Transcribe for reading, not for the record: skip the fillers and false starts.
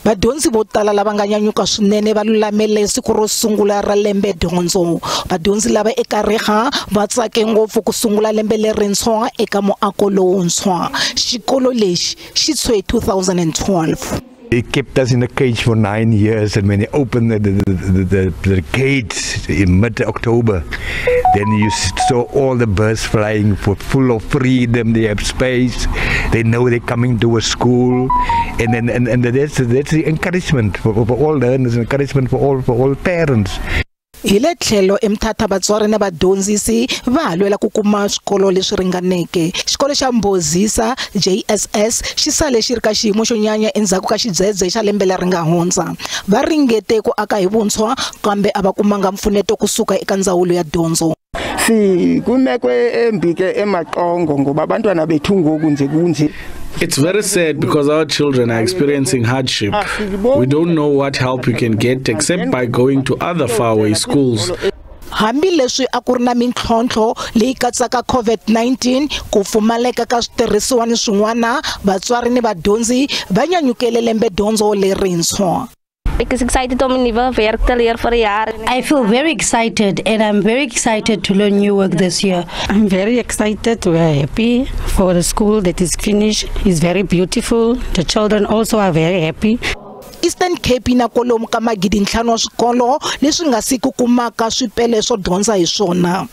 Vadyondzi vo tala lava nga nyanyuka swinene va lulamele siku ro sungula ra lembe dyondzo. Vadyondzi lava eka riha va tsake ngopfu ku sungula lembe lerintshwa eka muako lowuntshwa. Xikolo lexi xi tshwe 2012. They kept us in a cage for 9 years, and when they opened the gates in mid-October, then you saw all the birds flying full of freedom. They have space. They know they're coming to a school, and that's the encouragement for all learners, encouragement for all parents. Hile tlhelo emthatha vatswari na vadyondzisi va halwela ku kuma swikolo leswi ringaneke. Xikolo xa Mbozisa JSS xi sale xi ri ka xiyimo xo nyanya endzhaku ka xidzedze xa lembe leri nga hundza. Va ringete ku aka hi vuntshwa kambe a va kumanga mpfuneto kusuka eka ndzawulo ya dyondzo. Kumekwe embike emaqongo ngoba abantwana bethu ngoku nje kunje. It's very sad because our children are experiencing hardship. We don't know what help we can get except by going to other faraway schools. Hambi leswi a ku ri na mintlhontlho leyi katsaka COVID-19 ku pfumaleka ka switirhisiwa ni swin'wana, vatswari ni vadyondzi va nyanyukele lembe dyondzo lerintshwa. I feel very excited, and I'm very excited to learn new work this year. I'm very excited. We are happy for the school that is finished. It's very beautiful. The children also are very happy. Eastern Cape na kolomu ka magidi 5 wa swikolo leswi nga si ku kumaka swipele swo dyondza hi swona.